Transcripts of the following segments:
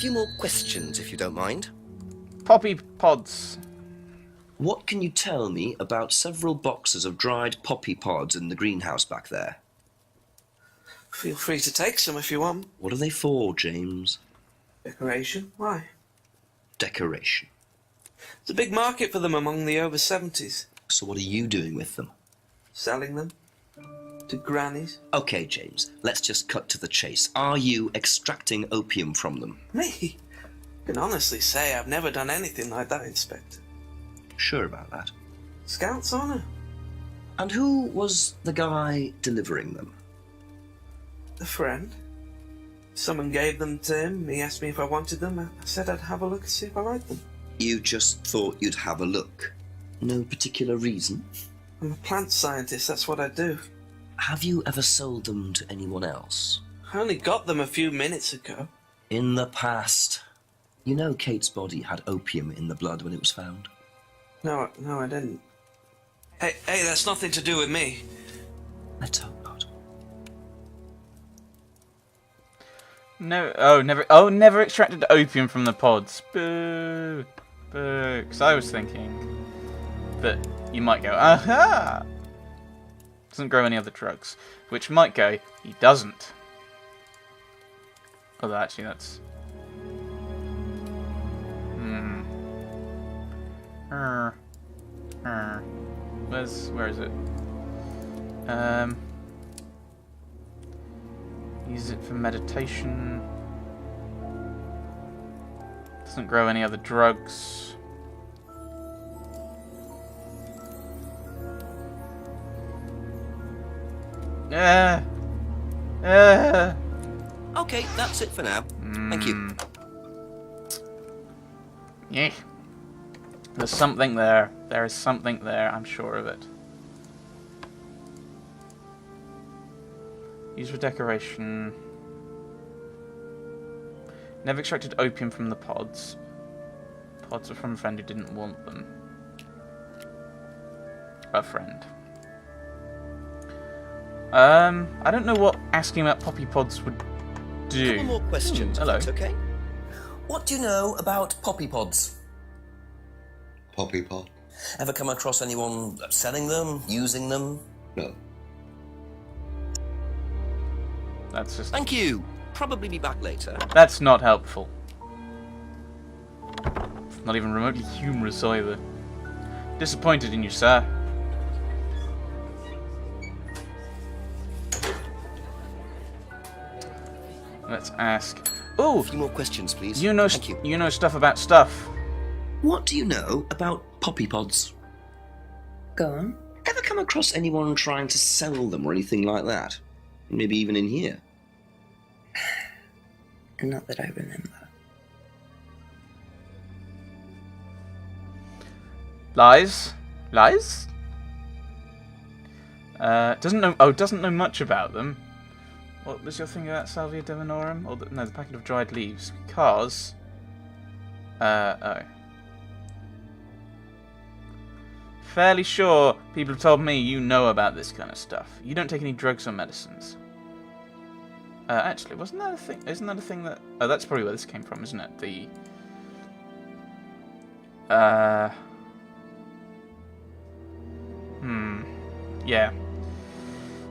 few more questions, if you don't mind. Poppy pods. What can you tell me about several boxes of dried poppy pods in the greenhouse back there? Feel free to take some if you want. What are they for, James? Decoration? Why? Decoration. There's a big market for them among the over 70s. So what are you doing with them? Selling them to grannies. Okay, James, let's just cut to the chase. Are you extracting opium from them? Me? I can honestly say I've never done anything like that, Inspector. Sure about that. Scout's honour. And who was the guy delivering them? A friend. Someone gave them to him. He asked me if I wanted them. I said I'd have a look and see if I liked them. You just thought you'd have a look? No particular reason? I'm a plant scientist, that's what I do. Have you ever sold them to anyone else? I only got them a few minutes ago. In the past. You know Kate's body had opium in the blood when it was found? No, I didn't. Hey, that's nothing to do with me. Let's hope not. No, never extracted opium from the pods. Boo. Boo. Because I was thinking that you might go, aha! Doesn't grow any other drugs. Which might go, he doesn't. Although actually that's... Where is it? Use it for meditation. Doesn't grow any other drugs. Okay, that's it for now. Thank you. Yeah. There's something there. There is something there, I'm sure of it. Use for decoration. Never extracted opium from the pods. Pods are from a friend who didn't want them. A friend. I don't know what asking about poppy pods would do. A couple more questions, hello. if that's okay. What do you know about poppy pods? Poppy pod? Ever come across anyone selling them, using them? No. That's just... Thank you. Probably be back later. That's not helpful. Not even remotely humorous either. Disappointed in you, sir. Let's ask. Oh, A few more questions, please. you know, Thank you. you know stuff about stuff. What do you know about poppy pods? Go on. Ever come across anyone trying to sell them or anything like that? Maybe even in here. Not that I remember. Lies? Lies? Doesn't know much about them. What was your thing about Salvia divinorum? Or no, the packet of dried leaves. Because... oh. Fairly sure people have told me you know about this kind of stuff. You don't take any drugs or medicines. Actually, wasn't that a thing? Isn't that a thing that... Oh, that's probably where this came from, isn't it? The... Yeah.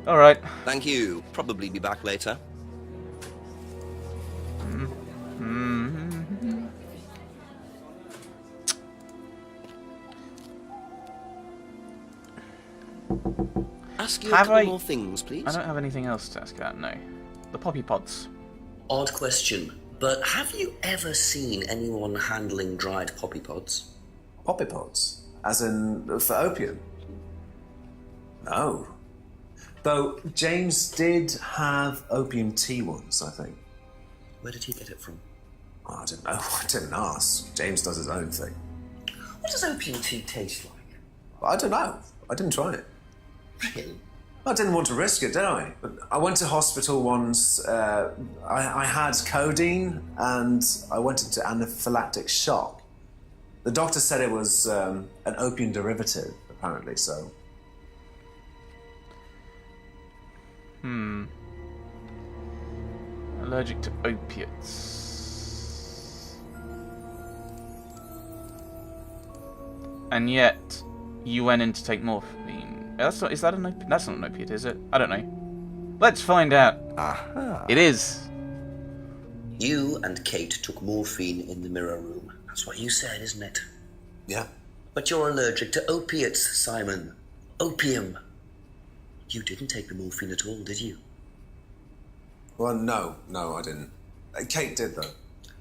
Alright. Thank you. Probably be back later. Ask you a couple more things, please. I don't have anything else to ask about, no. The poppy pods. Odd question, but have you ever seen anyone handling dried poppy pods? Poppy pods? As in, for opium? No. Though James did have opium tea once, I think. Where did he get it from? Oh, I don't know. I didn't ask. James does his own thing. What does opium tea taste like? I don't know. I didn't try it. Really? I didn't want to risk it, did I? But I went to hospital once. I had codeine and I went into anaphylactic shock. The doctor said it was an opium derivative, apparently, so... Allergic to opiates. and yet you went in to take morphine. That's not. Is that an opiate? That's not an opiate, is it? I don't know. Let's find out. Aha. It is. You and Kate took morphine in the mirror room. That's what you said, isn't it? Yeah. But you're allergic to opiates, Simon. Opium. You didn't take the morphine at all, did you? Well, no, I didn't. Kate did, though.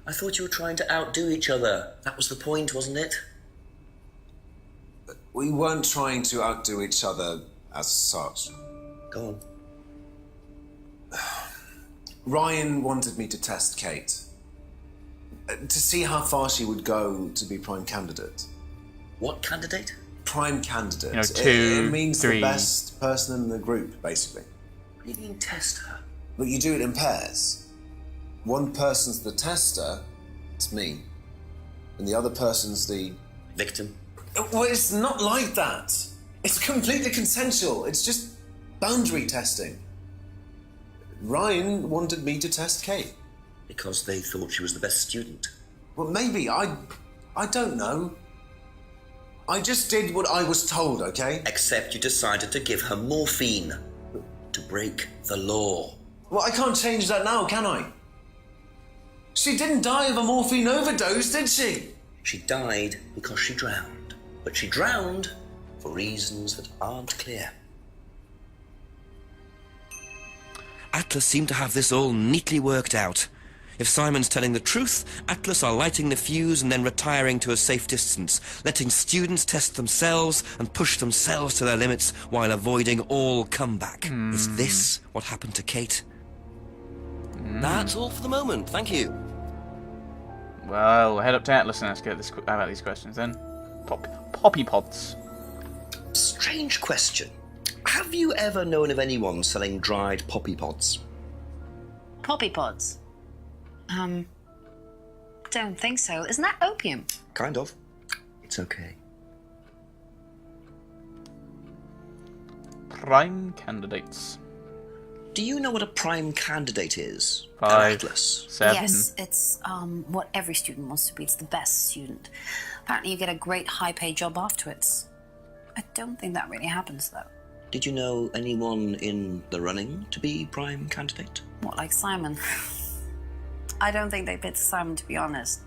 I thought you were trying to outdo each other. That was the point, wasn't it? We weren't trying to outdo each other as such. Go on. Ryan wanted me to test Kate. To see how far she would go to be prime candidate. What candidate? Prime candidate. You know, 2, it means 3. the best person in the group, basically. What do you mean test her? But you do it in pairs. One person's the tester, it's me. And the other person's the... Victim? Well, it's not like that. It's completely consensual. It's just boundary testing. Ryan wanted me to test Kate. Because they thought she was the best student. Well, maybe. I don't know. I just did what I was told, okay? Except you decided to give her morphine. To break the law. Well, I can't change that now, can I? She didn't die of a morphine overdose, did she? She died because she drowned. But she drowned for reasons that aren't clear. Atlas seemed to have this all neatly worked out. If Simon's telling the truth, Atlas are lighting the fuse and then retiring to a safe distance, letting students test themselves and push themselves to their limits while avoiding all comeback. Is this what happened to Kate? That's all for the moment, thank you. Well, we'll head up to Atlas and ask her about these questions then. Poppy pods. Strange question. Have you ever known of anyone selling dried poppy pods? Poppy pods? Don't think so. Isn't that opium? Kind of. It's okay. Prime candidates. Do you know what a prime candidate is? 5, Atlas. 7. Yes, it's what every student wants to be. It's the best student. Apparently you get a great high-paid job afterwards. I don't think that really happens, though. Did you know anyone in the running to be prime candidate? What, like Simon? I don't think they picked Simon, to be honest.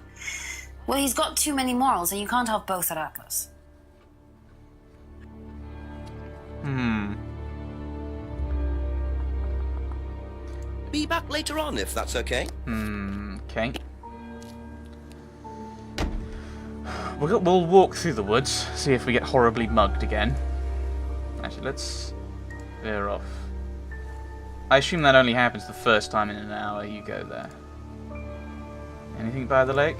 Well, he's got too many morals, and you can't have both at Atlas. Be back later on, if that's okay. Okay. We'll walk through the woods, see if we get horribly mugged again. Actually, let's veer off. I assume that only happens the first time in an hour you go there. Anything by the lake?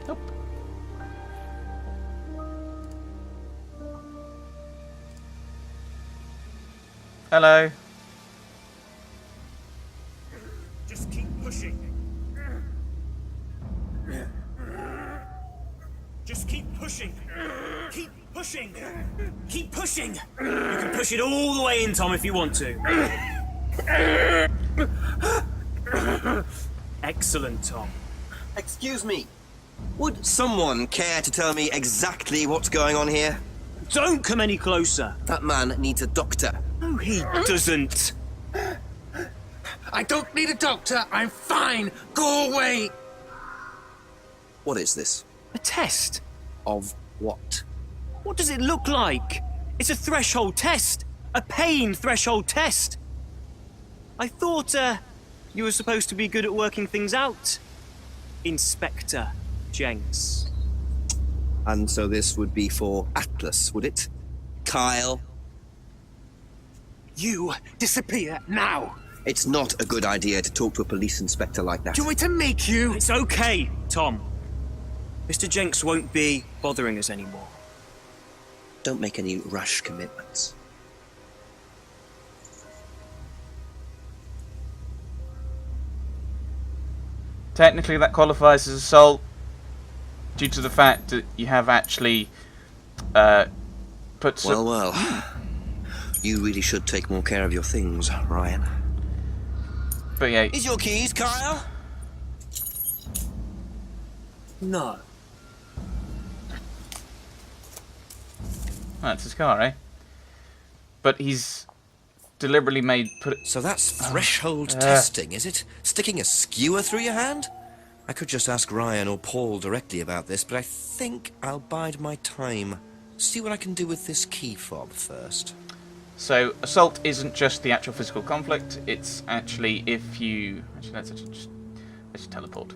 Nope. Hello. Just keep pushing. Just keep pushing. Keep pushing. Keep pushing. You can push it all the way in, Tom, if you want to. Excellent, Tom. Excuse me. Would someone care to tell me exactly what's going on here? Don't come any closer. That man needs a doctor. No, he doesn't. I don't need a doctor. I'm fine. Go away. What is this? A test. Of what? What does it look like? It's a threshold test. A pain threshold test. I thought, you were supposed to be good at working things out. Inspector Jenks. And so this would be for Atlas, would it? Kyle? You disappear now. It's not a good idea to talk to a police inspector like that. Do you want me to make you? It's okay, Tom. Mr. Jenks won't be bothering us anymore. Don't make any rash commitments. Technically that qualifies as assault due to the fact that you have actually put some... Well. You really should take more care of your things, Ryan. But yeah, Is your keys, Kyle? No. That's his car, eh? But he's deliberately made... So that's threshold testing, is it? Sticking a skewer through your hand? I could just ask Ryan or Paul directly about this, but I think I'll bide my time. See what I can do with this key fob first. So, assault isn't just the actual physical conflict, it's actually if you... Actually, let's just teleport.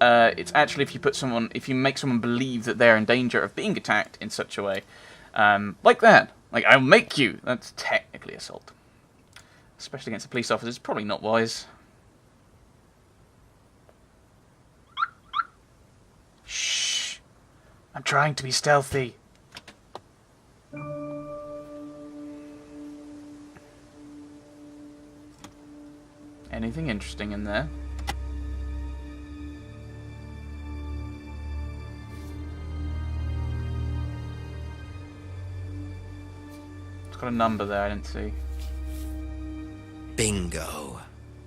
It's actually if you make someone believe that they're in danger of being attacked in such a way. Like that. Like, I'll make you. That's technically assault. Especially against a police officer, it's probably not wise. Shh. I'm trying to be stealthy. Anything interesting in there? It's got a number there I didn't see. Bingo.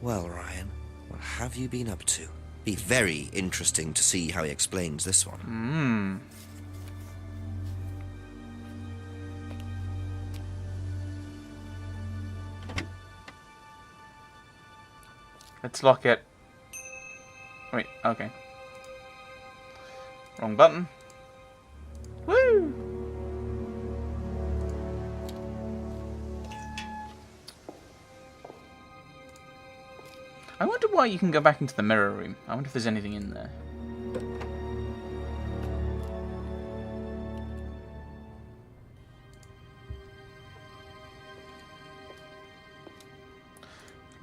Well, Ryan, what have you been up to? Be very interesting to see how he explains this one. Let's lock it. Wait, okay. Wrong button. Woo! I wonder why you can go back into the mirror room. I wonder if there's anything in there.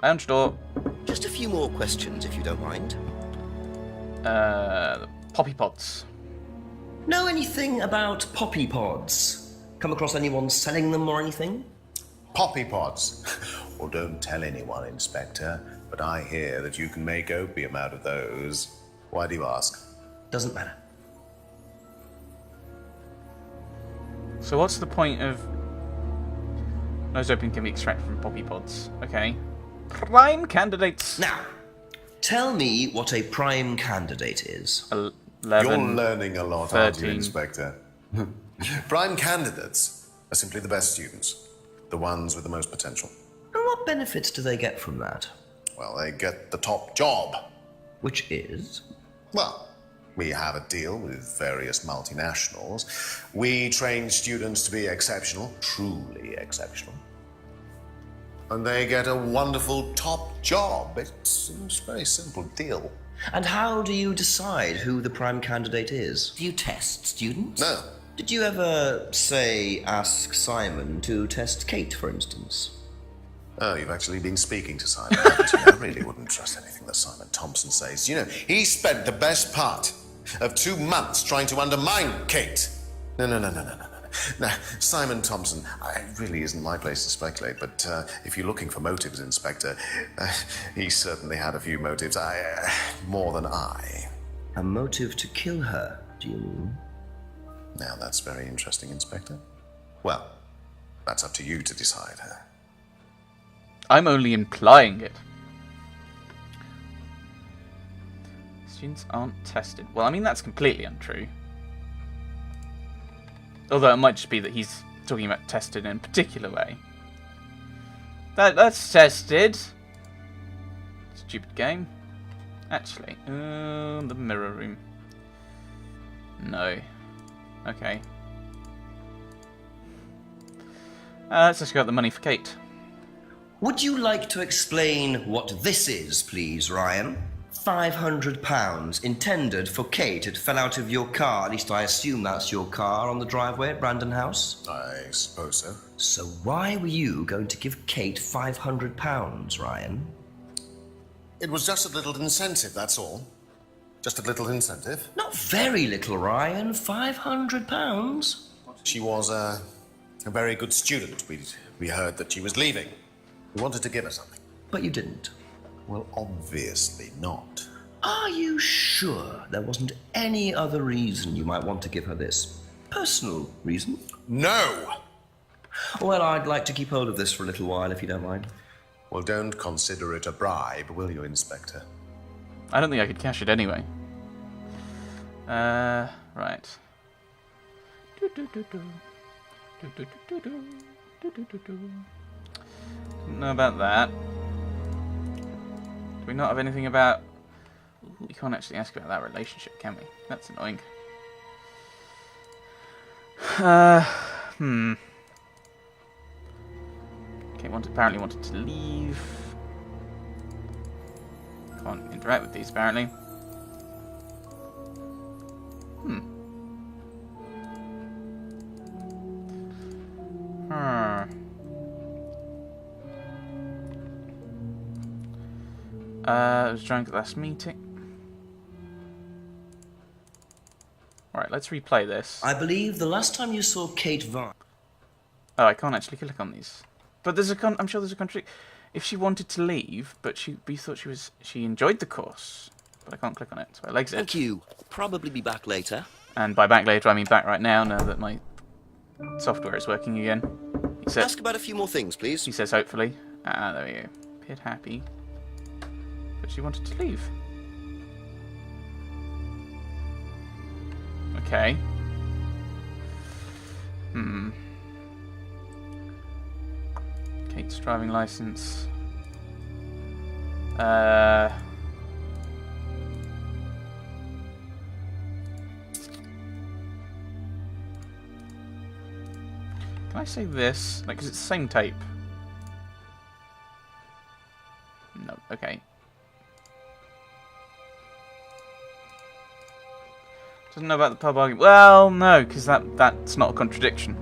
Lounge door. Just a few more questions, if you don't mind. The poppy pods. Know anything about poppy pods? Come across anyone selling them or anything? Poppy pods? Well, don't tell anyone, Inspector, but I hear that you can make opium out of those. Why do you ask? Doesn't matter. So what's the point of... Nose opium can be extracted from poppy pods. Okay. Prime candidates. Now, tell me what a prime candidate is. 11, You're learning a lot, aren't you, 13. Inspector? Prime candidates are simply the best students. The ones with the most potential. And what benefits do they get from that? Well, they get the top job. Which is? Well, we have a deal with various multinationals. We train students to be exceptional, truly exceptional. And they get a wonderful top job. It's a very simple deal. And how do you decide who the prime candidate is? Do you test students? No. Did you ever, say, ask Simon to test Kate, for instance? Oh, you've actually been speaking to Simon, haven't you? I really wouldn't trust anything that Simon Thompson says. You know, he spent the best part of 2 months trying to undermine Kate. No. Now, Simon Thompson, it really isn't my place to speculate, but if you're looking for motives, Inspector, he certainly had a few motives. More than I. A motive to kill her, do you mean? Now, that's very interesting, Inspector. Well, that's up to you to decide. I'm only implying it. Students aren't tested. Well, I mean, that's completely untrue. Although it might just be that he's talking about tested in a particular way. That's tested. Stupid game. Actually, the mirror room. No. Okay. Let's just go out the money for Kate. Would you like to explain what this is, please, Ryan? £500 intended for Kate. It fell out of your car. At least I assume that's your car on the driveway at Brandon House. I suppose so. So why were you going to give Kate £500, Ryan? It was just a little incentive, that's all. Just a little incentive. Not very little, Ryan. £500. She was a very good student. We heard that she was leaving. We wanted to give her something. But you didn't. Well, obviously not. Are you sure there wasn't any other reason you might want to give her this? Personal reason? No! Well, I'd like to keep hold of this for a little while, if you don't mind. Well, don't consider it a bribe, will you, Inspector? I don't think I could cash it anyway. Right. Don't know about that. Do we not have anything about... We can't actually ask about that relationship, can we? That's annoying. Okay, apparently wanted to leave. Can't interact with these, apparently. I was drunk at last meeting. Alright, let's replay this. I believe the last time you saw Kate Vine... Oh, I can't actually click on these. But there's I'm sure there's a contradiction. If she wanted to leave, but we thought she enjoyed the course. But I can't click on it, so I exit. Thank you. Probably be back later. And by back later, I mean back right now that my software is working again. Ask about a few more things, please. He says hopefully. There we go. Appeared happy. But she wanted to leave. Okay. Kate's driving license. Can I say this? Like, 'cause it's the same tape. No, okay. Doesn't know about the pub argument. Well, no, because that's not a contradiction.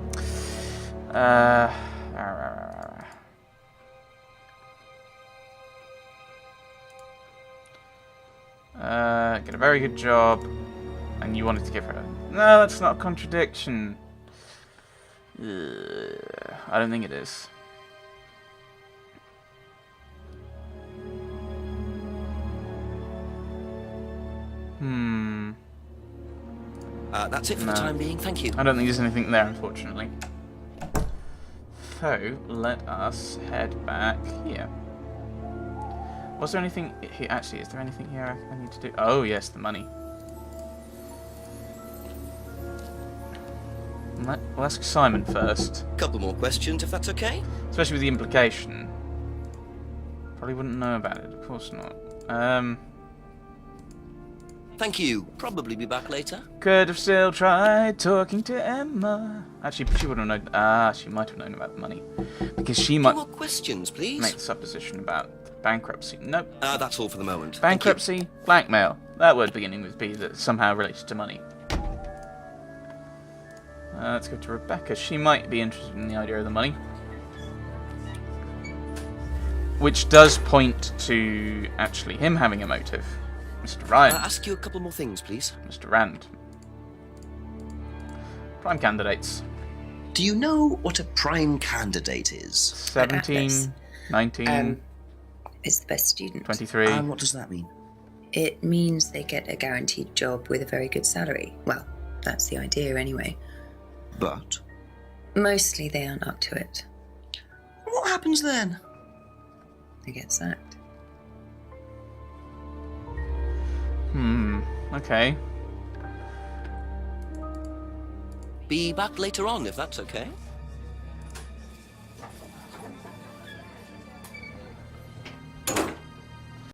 Get a very good job, and you wanted to give her. No, that's not a contradiction. I don't think it is. That's it for the time being, thank you. I don't think there's anything there, unfortunately. So, let us head back here. Was there anything here? Actually, is there anything here I need to do? Oh, yes, the money. We'll ask Simon first. Couple more questions, if that's okay? Especially with the implication. Probably wouldn't know about it, of course not. Thank you. Probably be back later. Could have still tried talking to Emma. Actually, she wouldn't have known. She might have known about the money. Because she might... More questions, please. Make the supposition about bankruptcy. Nope. That's all for the moment. Bankruptcy, blackmail. That word beginning with B that's somehow related to money. Let's go to Rebecca. She might be interested in the idea of the money. Which does point to actually him having a motive. Mr. Ryan. Ask you a couple more things, please. Mr. Rand. Prime candidates. Do you know what a prime candidate is? 17, 19... It's the best student. 23. And what does that mean? It means they get a guaranteed job with a very good salary. Well, that's the idea anyway. But? Mostly they aren't up to it. What happens then? They get sacked. Okay. Be back later on, if that's okay.